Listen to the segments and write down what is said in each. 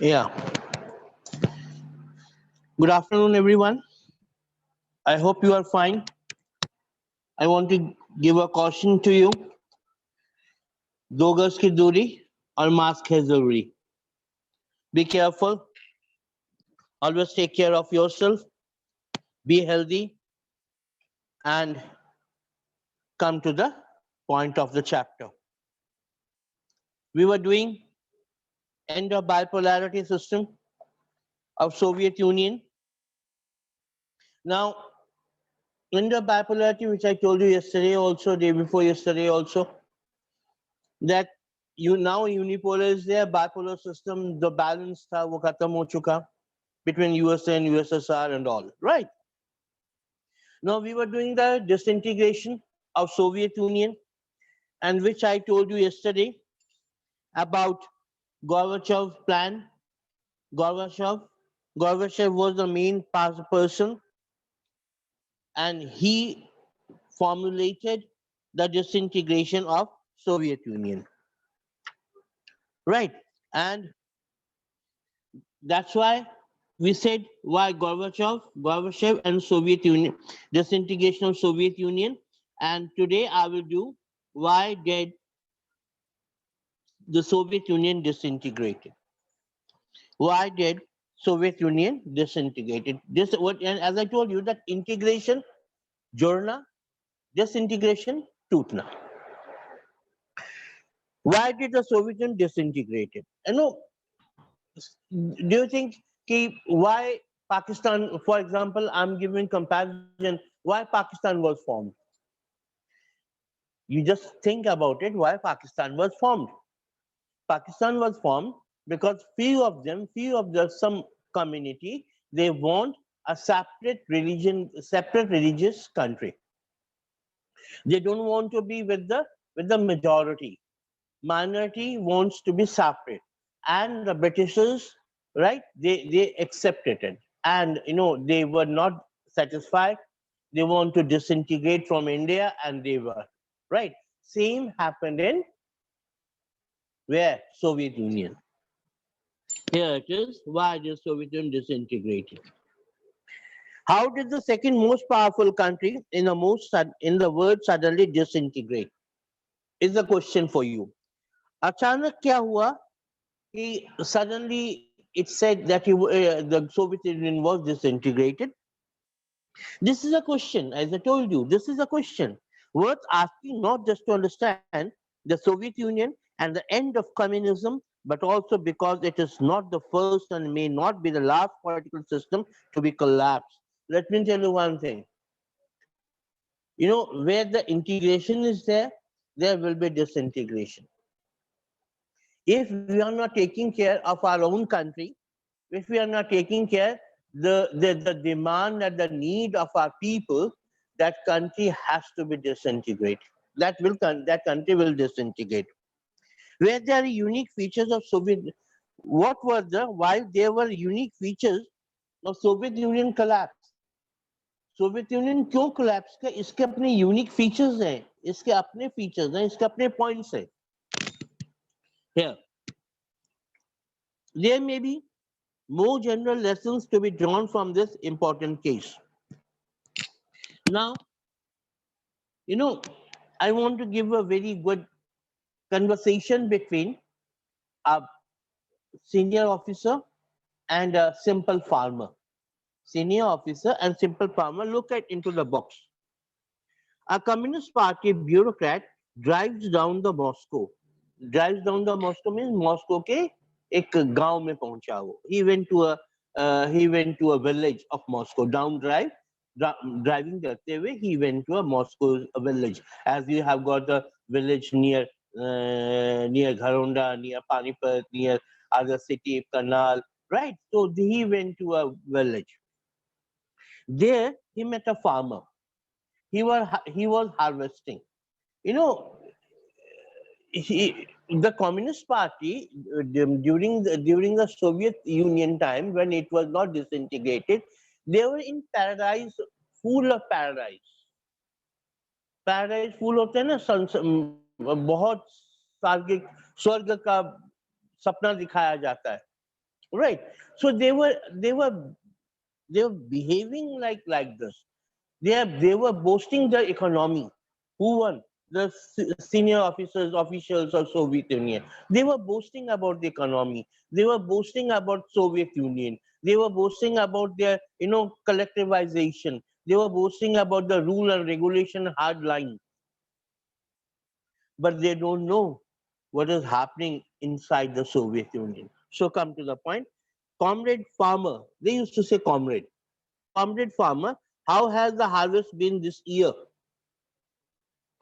Yeah. Good afternoon, everyone. I hope you are fine. I want to give a caution to you. 2 गज की दूरी और mask है जरूरी. Be careful. Always take care of yourself. Be healthy and come to the point of the chapter. We were doing end of bipolarity system of Soviet Union. Now, end of bipolarity, which I told you yesterday also, day before yesterday also, that you now unipolar is there, bipolar system, the balance tha wo khatam ho chuka between USA and USSR and all, right? Now we were doing the disintegration of Soviet Union, and which I told you yesterday about Gorbachev plan. Gorbachev, Gorbachev was the main person, and he formulated the disintegration of Soviet Union, right? And that's why we said why Gorbachev and Soviet Union, disintegration of Soviet Union. And today I will do why did the Soviet Union disintegrated? Why did Soviet Union disintegrated? This what, and as I told you that integration jorna, disintegration tootna. Why did the Soviet Union disintegrated? You know, do you think why Pakistan, for example, I'm giving comparison, why Pakistan was formed? You just think about it, why Pakistan was formed. Pakistan was formed because few of the some community, they want a separate religion, separate religious country. They don't want to be with the majority. Minority wants to be separate, and the Britishers, right? They accepted it, and they were not satisfied. They want to disintegrate from India, and they were right. Same happened in where Soviet Union. Here it is. Why the Soviet Union disintegrated? How did the second most powerful country in in the world suddenly disintegrate? Is the question for you. अचानक क्या हुआ कि suddenly it said that the Soviet Union was disintegrated? This is a question, as I told you, this is a question worth asking, not just to understand the Soviet Union and the end of communism, but also because it is not the first and may not be the last political system to be collapsed. Let me tell you one thing. Where the integration is there, there will be disintegration. If we are not taking care of our own country, if we are not taking care the demand and the need of our people, that country has to be disintegrated. That country will disintegrate. Where there are unique features of Soviet, what were why there were unique features of Soviet Union collapse? Soviet union क्यों collapse किया? इसके अपने unique features हैं, इसके अपने features हैं, इसके अपने पॉइंट्स हैं. Here, there may be more general lessons to be drawn from this important case. Now, I want to give a very good conversation between a senior officer and a simple farmer. Senior officer and simple farmer look into the box. A Communist Party bureaucrat drives down the Moscow. Drives down the Moscow means Moscow के एक गांव में पहुंचा वो. He went to a village of Moscow. Driving करते हुए he went to a Moscow village. As you have got the village near Gharonda, near Panipat, near other city, Karnal, right? So he went to a village. There he met a farmer. He was harvesting. The Communist Party during the Soviet Union time, when it was not disintegrated, they were in paradise, full of paradise. Paradise full होते हैं ना, बहुत स्वर्ग का सपना दिखाया जाता है. right? So they were behaving like this. They were boasting their economy. Who won? The senior officers, officials of Soviet Union. They were boasting about the economy. They were boasting about Soviet Union. They were boasting about their, collectivization. They were boasting about the rule and regulation hard line. But they don't know what is happening inside the Soviet Union. So come to the point. Comrade farmer, they used to say comrade. Comrade farmer, how has the harvest been this year?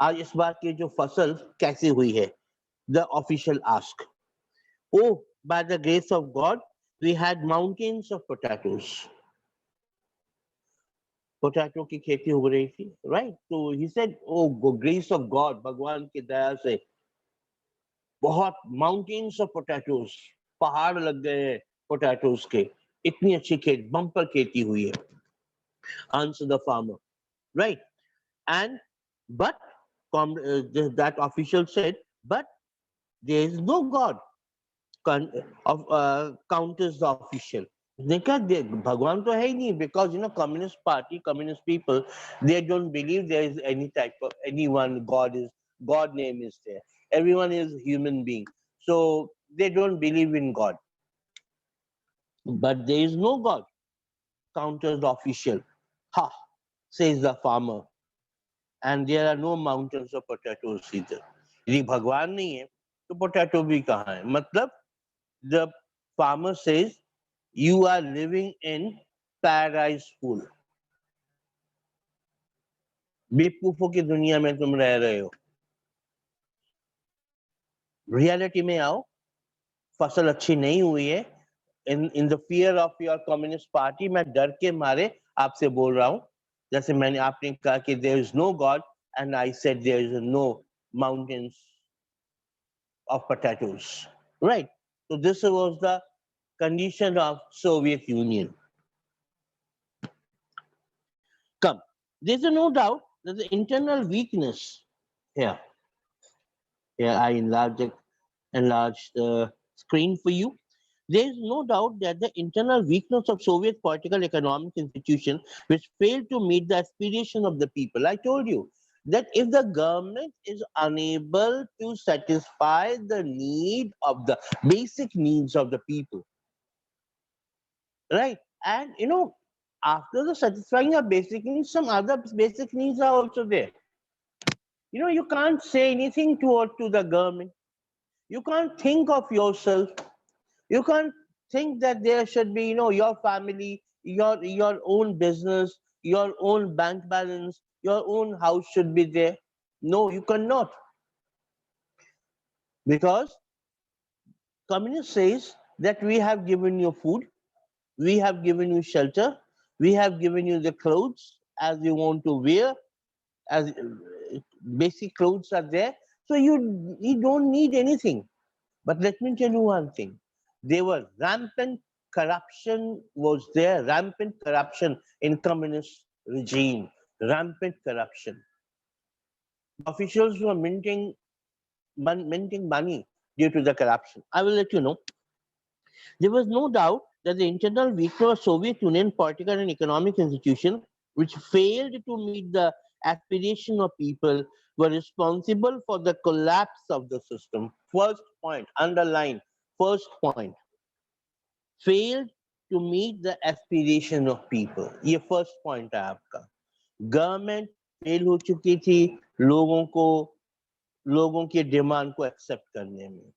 आज इस बार की जो फसल कैसी हुई है? The official asked. Oh, by the grace of God, we had mountains of potatoes. Potato की खेती हो रही थी, right? So he said, oh, grace of God, भगवान की दया से बहुत mountains of potatoes, पहाड़ लग गए हैं potatoes के, इतनी अच्छी खेती, बम्पर खेती हुई है. Answer the farmer, right? And but that official said, but there is no God. Counters the official. They can't, Bhagwan to hai nahi, because Communist Party, Communist people, they don't believe there is any type of anyone God name is there. Everyone is human being, so they don't believe in God. But there is no God. Counters the official. Ha, says the farmer. And there are no mountains of potatoes either. यदि भगवान नहीं है तो potato भी कहाँ है? मतलब the farmer says you are living in paradise full. बेवकूफों की दुनिया में तुम रह रहे हो. रियलिटी में आओ. फसल अच्छी नहीं हुई है. in the fear of your communist party, मैं डर के मारे आपसे बोल रहा हूँ. जैसे मैंने आपने कहा कि there is no God and I said there is no mountains of potatoes, right? So this was the condition of Soviet Union. Come, there's no doubt that the internal weakness here. Here I enlarge the screen for you. There is no doubt that the internal weakness of Soviet political economic institutions which failed to meet the aspiration of the people. I told you that if the government is unable to satisfy the need of the basic needs of the people, right? And after the satisfying of basic needs, some other basic needs are also there. You can't say anything to the government. You can't think of yourself. You can't think that there should be, your family, your own business, your own bank balance, your own house should be there. No, you cannot. Because communist says that we have given you food, we have given you shelter, we have given you the clothes as you want to wear, as basic clothes are there. So you don't need anything. But let me tell you one thing. There were rampant corruption was there, rampant corruption in communist regime, rampant corruption. Officials were minting money due to the corruption. I will let you know. There was no doubt that the internal weakness of Soviet Union political and economic institutions, which failed to meet the aspiration of people, were responsible for the collapse of the system. First point, underline, first point, failed to meet the aspiration of people. ये first point है आपका. Government fail हो चुकी थी लोगों की demand को accept करने में,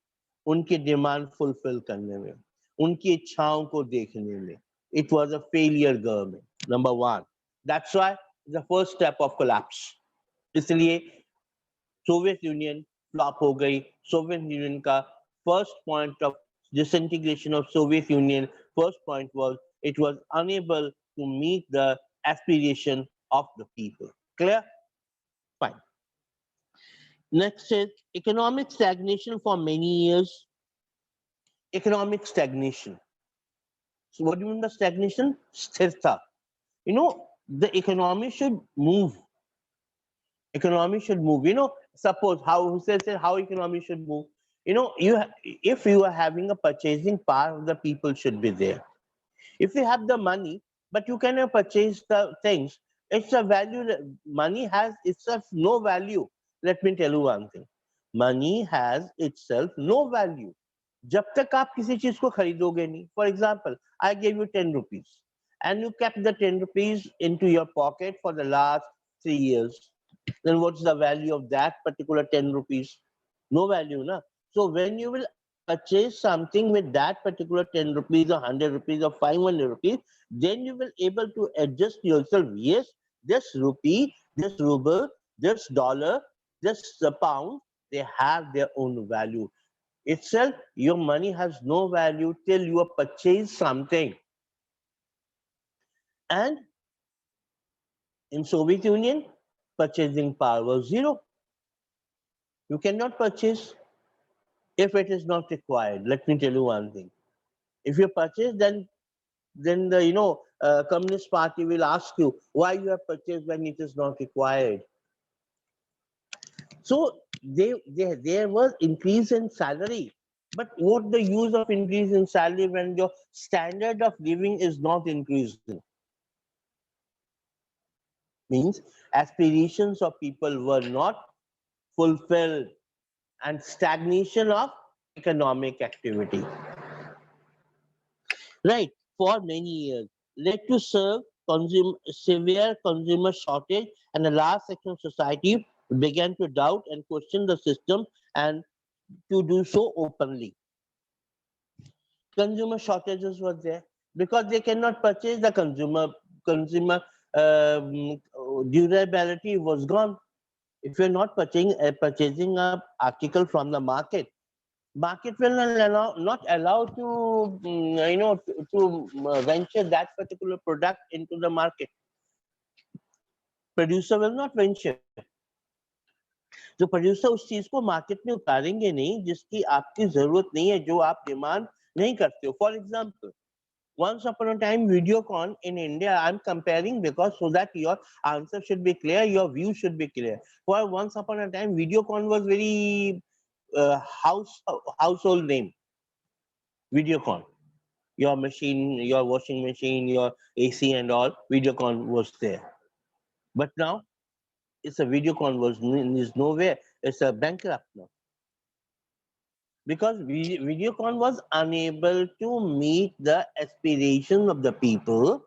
उनकी डिमांड फुलफिल करने में, उनकी इच्छाओं को देखने में. It was a failure government. Number one. That's why the first step of collapse. इसलिए सोवियत यूनियन फ्लॉप हो गई. सोवियत यूनियन का first point of disintegration of Soviet Union, first point was it was unable to meet the aspiration of the people. Clear? Fine. Next is economic stagnation for many years. Economic stagnation. So what do you mean by stagnation? Sthirta. The economy should move. Economy should move. Suppose how Hussein said how economy should move. You know, if you are having a purchasing power, the people should be there. If you have the money, but you cannot purchase the things, it's a value. Money has itself no value. Let me tell you one thing. Money has itself no value. जब तक आप किसी चीज को खरीदोगे नहीं, for example, I gave you 10 rupees and you kept the 10 rupees into your pocket for the last 3 years, then what's the value of that particular 10 rupees? No value, na? So when you will purchase something with that particular 10 rupees or 100 rupees or 500 rupees, then you will able to adjust yourself. Yes, this rupee, this ruble, this dollar, this pound, they have their own value. Itself, your money has no value till you purchase something. And in Soviet Union, purchasing power was zero. You cannot purchase if it is not required. Let me tell you one thing. If you purchase, then the Communist Party will ask you why you have purchased when it is not required. So there was increase in salary, but what the use of increase in salary when your standard of living is not increasing? Means aspirations of people were not fulfilled and stagnation of economic activity. Right, for many years, led to severe consumer shortage, and a large section of society began to doubt and question the system, and to do so openly. Consumer shortages were there because they cannot purchase. The consumer durability was gone. If you're not purchasing a article from the market will not allow to venture that particular product into the market. Producer will not venture. जो producer उस चीज को market में उतारेंगे नहीं जिसकी आपकी जरूरत नहीं है, जो आप डिमांड नहीं करते हो. For example, once upon a time Videocon in India, I'm comparing because so that your answer should be clear, your view should be clear. For once upon a time Videocon was very household name. Videocon, your machine, your washing machine, your AC and all, Videocon was there. But now it's a Videocon is nowhere. It's a bankrupt now because Videocon was unable to meet the aspiration of the people.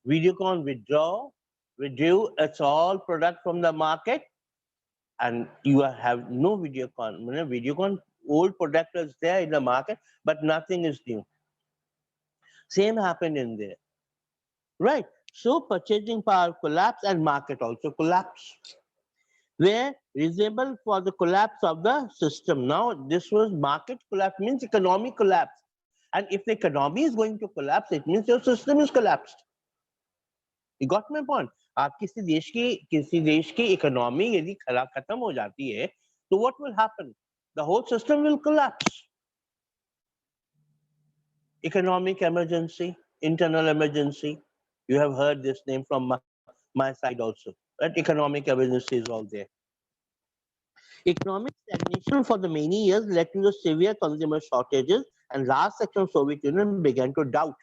Videocon withdrew its all product from the market, and you have no Videocon. Videocon old product is there in the market, but nothing is new. Same happened in there, right? So purchasing power collapsed and market also collapsed. Were reasonable for the collapse of the system. Now this was market collapse means economic collapse, and if the economy is going to collapse, it means your system is collapsed. You got my point? आप किसी देश की economy यदि खत्म हो जाती है तो what will happen? The whole system will collapse. Economic emergency, internal emergency. You have heard this name from my side also. Right? Economic emergency is all there. Economic stagnation for the many years led to the severe consumer shortages, and large section of Soviet Union began to doubt.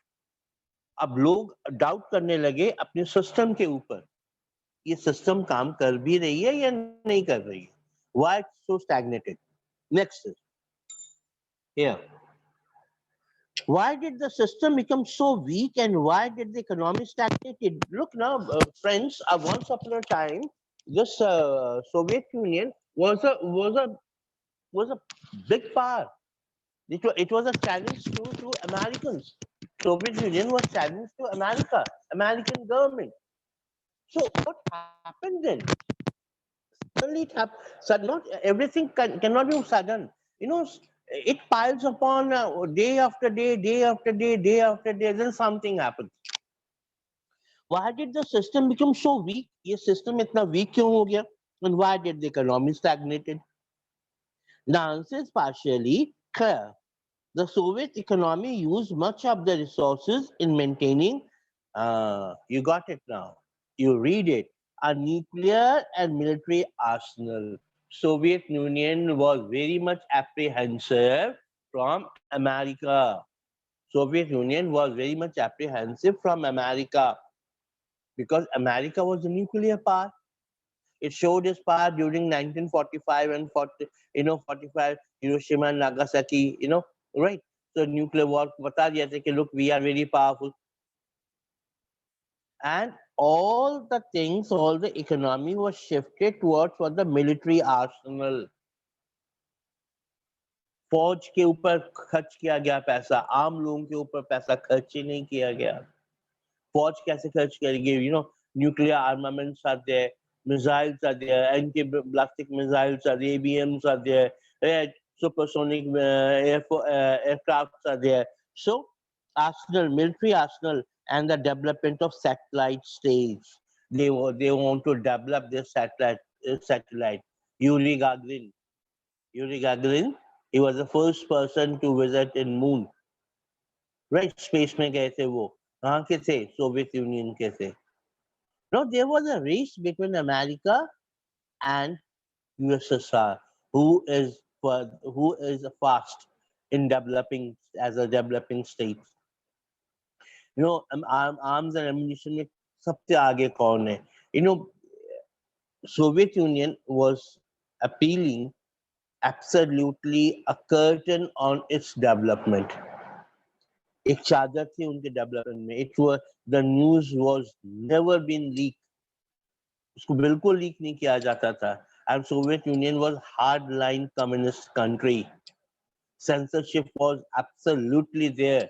अब लोग doubt करने लगे अपने system के ऊपर, ये system काम कर भी रही है या नहीं कर रही है. Why it's so stagnated? Next is here. Why did the system become so weak and why did the economy stagnate? Look now, friends, once upon a time, this Soviet Union was a big power. It was a challenge to Americans. Soviet Union was challenge to American government. So what happened then? Suddenly it happened. Not everything cannot be sudden. It piles upon day after day, day after day, day after day. Then something happens. Why did the system become so weak? ये system इतना weak क्यों हो गया? And why did the economy stagnated? The answer is partially clear. The Soviet economy used much of the resources in maintaining, you got it now, you read it, a nuclear and military arsenal. Soviet Union was very much apprehensive from America. Soviet Union was very much apprehensive from America because America was a nuclear power. It showed its power during 1945 and 45 Hiroshima and Nagasaki, right? So nuclear war bata diya tha ki look, we are very powerful. And all the things, all the economy was shifted towards what the military arsenal. फौज के ऊपर खर्च किया गया पैसा, आम लोगों के ऊपर पैसा खर्च ही नहीं किया गया. फौज कैसे खर्च करेगी? Nuclear armaments are there, missiles are there, anti-ballistic missiles are there, ABMs are there, supersonic aircrafts are there. So, arsenal, military arsenal, and the development of satellite stage. They want to develop their satellite. Yuri Gagarin. Yuri Gagarin, he was the first person to visit in moon. Right, space में गए थे वो. कहाँ के थे? Soviet Union के थे. Now there was a race between America and USSR, who is fast in developing as a developing state. Arms and ammunition में सबसे आगे कौन है? Soviet Union was appealing absolutely a curtain on its development. एक चादर थी उनके development में. The news was never been leaked. उसको बिल्कुल लीक नहीं किया जाता था. And Soviet Union was hardline communist country. Censorship was absolutely there.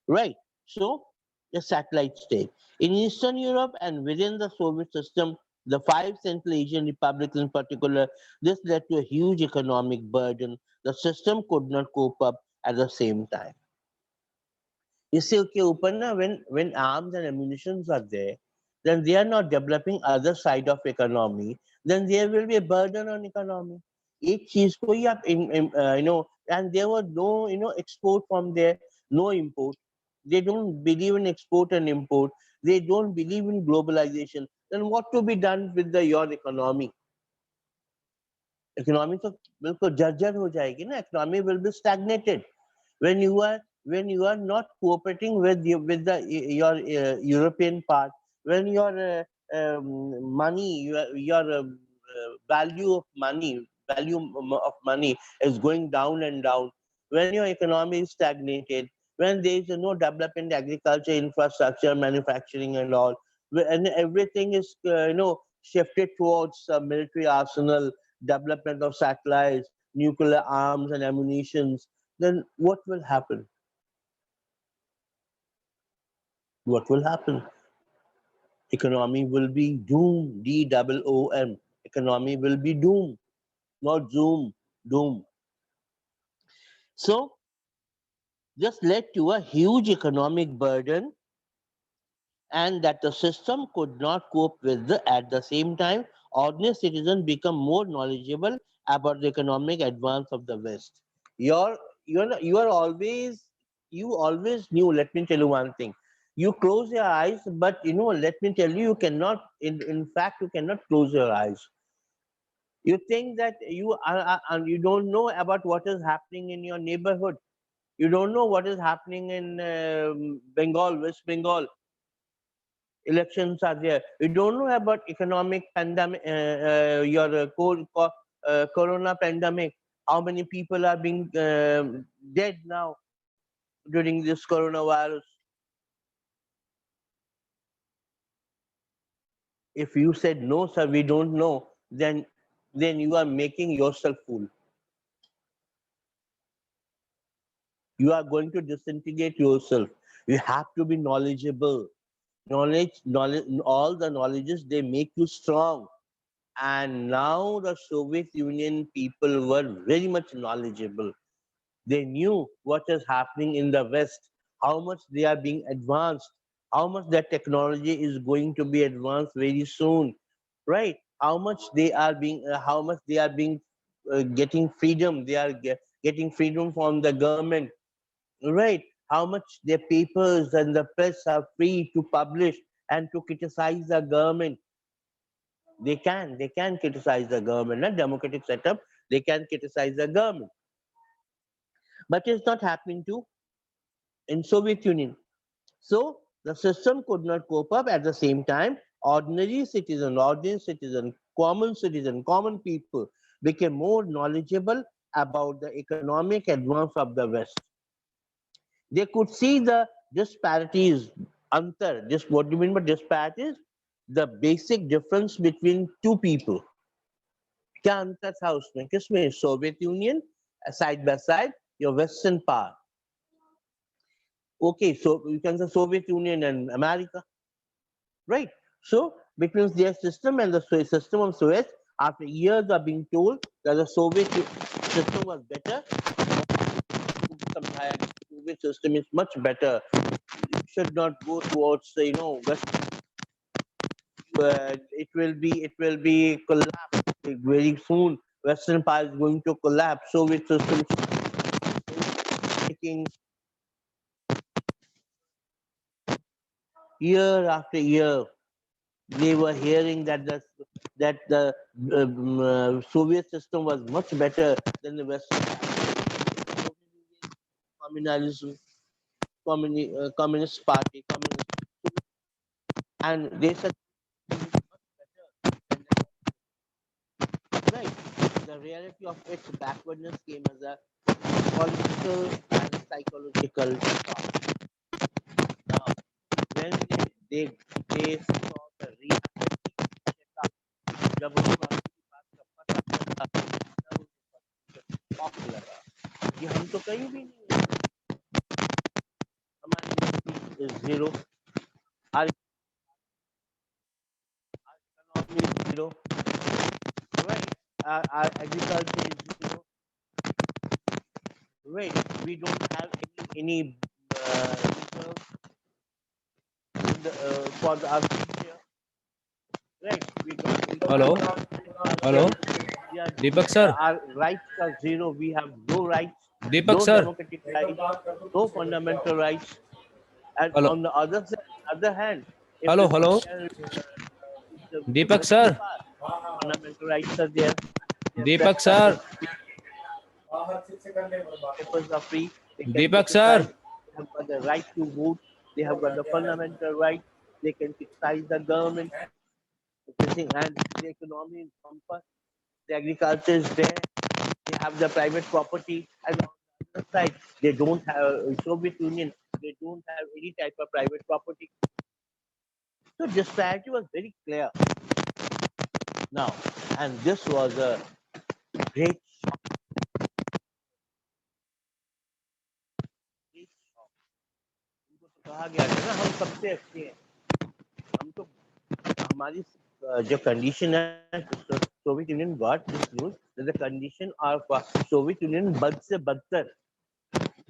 Right. So the satellite state. In Eastern Europe and within the Soviet system, the five Central Asian republics in particular, this led to a huge economic burden. The system could not cope up at the same time. इससे के ऊपर ना, when arms and ammunitions are there, then they are not developing other side of economy, then there will be a burden on economy. एक चीज को ही आप and there was no export from there, no import. They don't believe in export and import. They don't believe in globalization. Then what to be done with your economy? Economy तो बिल्कुल जर्जर हो जाएगी ना. Economy will be stagnated when you are not cooperating with your European part, when your money, your value of money is going down and down, when your economy is stagnated, when there is no development, agriculture, infrastructure, manufacturing, and all, and everything is shifted towards military arsenal, development of satellites, nuclear arms and ammunitions, then what will happen? What will happen? Economy will be doomed. DOOM. Economy will be doomed, not Zoom. Doom. So this led to a huge economic burden, and that the system could not cope with. At the same time, ordinary citizens become more knowledgeable about the economic advance of the West. You're you are always you always knew. Let me tell you one thing. You close your eyes, but let me tell you, you cannot. In fact, you cannot close your eyes. You think that you don't know about what is happening in your neighborhood. You don't know what is happening in Bengal, West Bengal. Elections are there. You don't know about economic pandemic, corona pandemic. How many people are being dead now during this coronavirus? If you said no, sir, we don't know, then you are making yourself fool. You are going to disintegrate yourself. You have to be knowledgeable. Knowledge, all the knowledges, they make you strong. And now the Soviet Union people were very much knowledgeable. They knew what is happening in the West, how much they are being advanced, how much that technology is going to be advanced very soon, right? How much they are being getting freedom. They are getting freedom from the government, right? How much their papers and the press are free to publish and to criticize the government. They can criticize the government, a democratic setup. They can criticize the government, but it's not happening to in Soviet Union. So the system could not cope up. At the same time, common citizen, common people became more knowledgeable about the economic advance of the West. They could see the disparities. Antar, just what do you mean by disparities? The basic difference between two people. क्या अंतर था उसमें किसमें Soviet union side by side your western power. Okay, so you can say Soviet Union and America, right? So between their system and the system of Soviet, after years of being told that the system was better, the Soviet system is much better. You should not go towards West. It will be collapse very soon. Western power is going to collapse. Soviet system taking year after year. They were hearing that the Soviet system was much better than the Western communism, communist party, and they said right. The reality of its backwardness came as a political and psychological shock. Now, when they saw the reality, जब उस बात की बात का पता चला, तब उन्हें शौक लगा कि हम तो कहीं भी नहीं हैं, हमारी zero, our economy is zero, right? Our agriculture is zero, right? We don't have any reserves for our future, right? Hello, Yeah, hello, yeah, Deepak sir, our rights are zero. We have no rights, Deepak no sir, democratic rights, no fundamental rights. And hello, on the other hand, if we hello, hello, compare with the Deepak Western sir, part, fundamental rights are there. Their press Deepak is sir, free, papers are free. They can Deepak criticize. sir, They have got the right to vote. They have got the fundamental right. They can criticize the government. Everything, and the economy is bumper. The agriculture is there. They have the private property, and on the other side, they don't have Soviet Union. They don't have any type of private property. So this strategy was very clear now, and this was a great great shock. उनको तो कहा गया था ना हम सबसे अच्छे हैं, हम तो हमारी जो कंडीशन है Soviet union got this news that the condition of Soviet union बद से बदतर,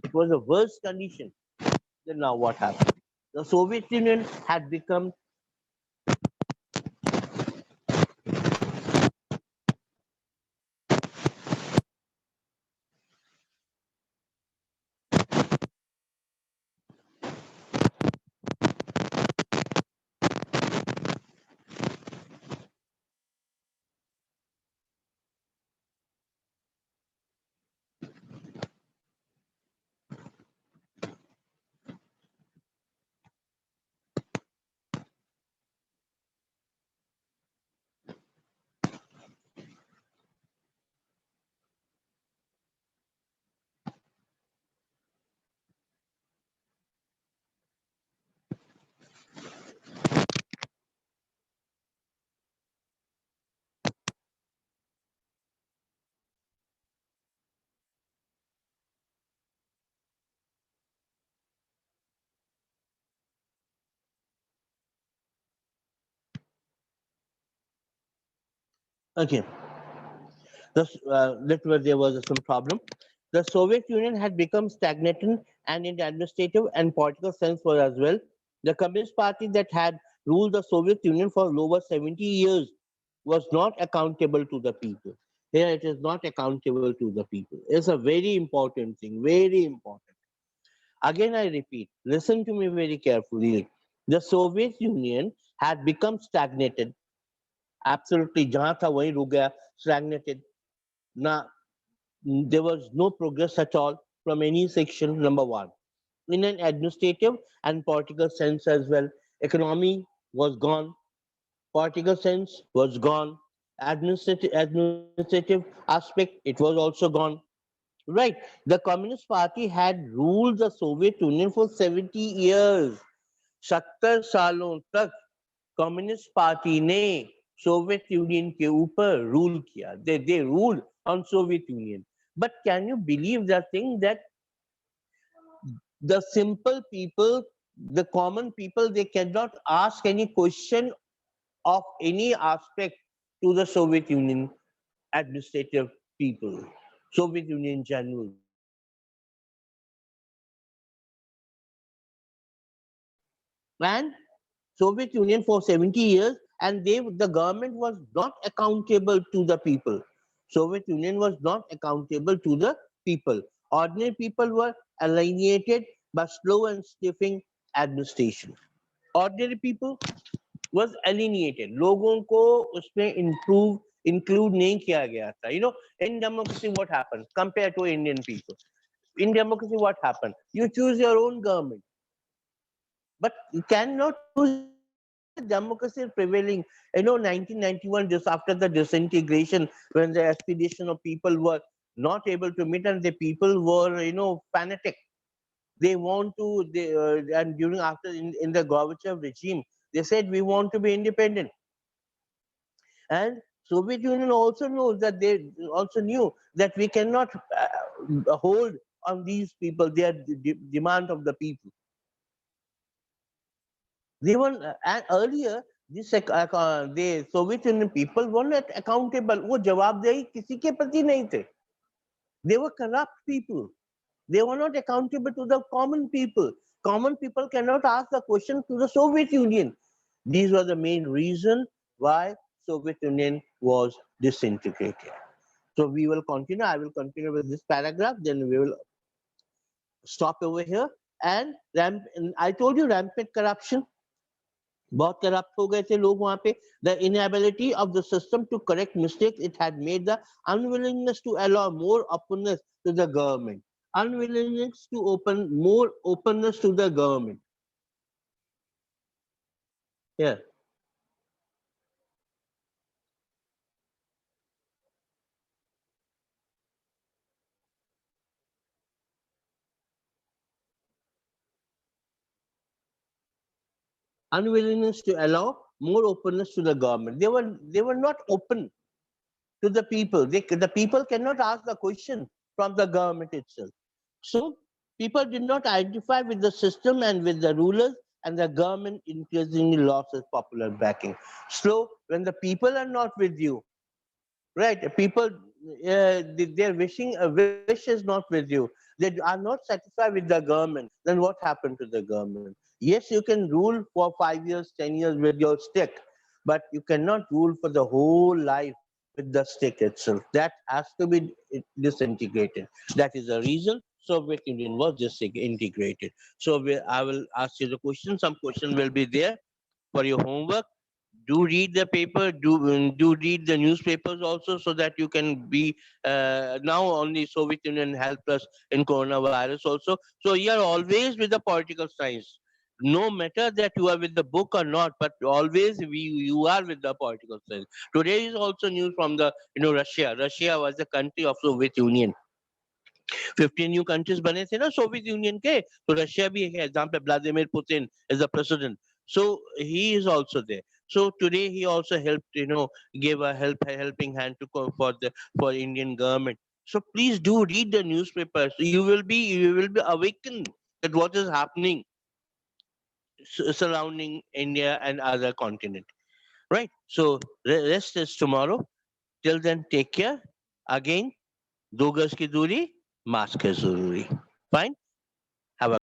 it was a worse condition. Then now what happened? The Soviet Union had become okay. That where there was some problem. The Soviet Union had become stagnated and in administrative and political sense was as well. The Communist Party that had ruled the Soviet Union for over 70 years was not accountable to the people. Here it is not accountable to the people. It's a very important thing, very important. Again, I repeat, listen to me very carefully. The Soviet Union had become stagnated Absolutely, जहाँ था वहीं रुक गया, stagnated. Now, there was no progress at all from any section, number one. In an administrative and political sense as well, economy was gone, political sense was gone, administrative aspect, it was also gone. Right. The Communist Party had ruled the Soviet Union for 70 years. 70 सालों तक communist party ने Soviet union के ऊपर rule किया. They ruled on Soviet Union. But can you believe the thing that the simple people, the common people, they cannot ask any question of any aspect to the Soviet Union administrative people, Soviet Union in general. And Soviet Union for 70 years, and the government was not accountable to the people. Soviet Union was not accountable to the people. Ordinary people were alienated by slow and stiffing administration. Ordinary people was alienated. लोगों को उसमें include नहीं किया गया था. In democracy, what happened compared to Indian people? In democracy, what happened? You choose your own government, but you cannot choose democracy prevailing. 1991, just after the disintegration, when the expedition of people were not able to meet and the people were, fanatic. They want to, and during after in the Gorbachev regime, they said we want to be independent. And Soviet Union also knows that they also knew that we cannot hold on these people, their demand of the people. They were and earlier the Soviet Union people were not accountable. वो जवाबदेही किसी के प्रति नहीं थे. They were corrupt people. They were not accountable to the common people. Common people cannot ask the question to the Soviet Union. These were the main reason why Soviet Union was disintegrated. So we will continue. I will continue with this paragraph. Then we will stop over here. And I told you rampant corruption. बहुत corrupt हो गए थे लोग वहां पे. The inability of the system to correct mistakes, it had made the unwillingness to allow more openness to the government. Unwillingness to open more openness to the government. Yeah. Unwillingness to allow more openness to the government. They were not open to the people. The people cannot ask the question from the government itself. So people did not identify with the system and with the rulers, and the government increasingly lost its popular backing. So when the people are not with you, right? People, their wish is not with you. They are not satisfied with the government. Then what happened to the government? Yes, you can rule for 5 years, 10 years with your stick, but you cannot rule for the whole life with the stick itself. That has to be disintegrated. That is the reason Soviet Union was disintegrated. So I will ask you the question. Some question will be there for your homework. Do read the paper, do read the newspapers also, so that you can be now only Soviet Union helped us in coronavirus also. So you are always with the political science, no matter that you are with the book or not, but always you are with the political science. Today is also news from the Russia was the country of Soviet Union. 15 new countries बने थे ना Soviet union के, तो Russia भी है जहाँ पे Vladimir Putin is the president. So he is also there. So today he also helped, gave a helping hand for Indian government. So please do read the newspapers. You will be awakened at what is happening surrounding India and other continent. Right. So rest is tomorrow. Till then, take care. Again, 2 गज की दूरी, mask है जरूरी. Fine.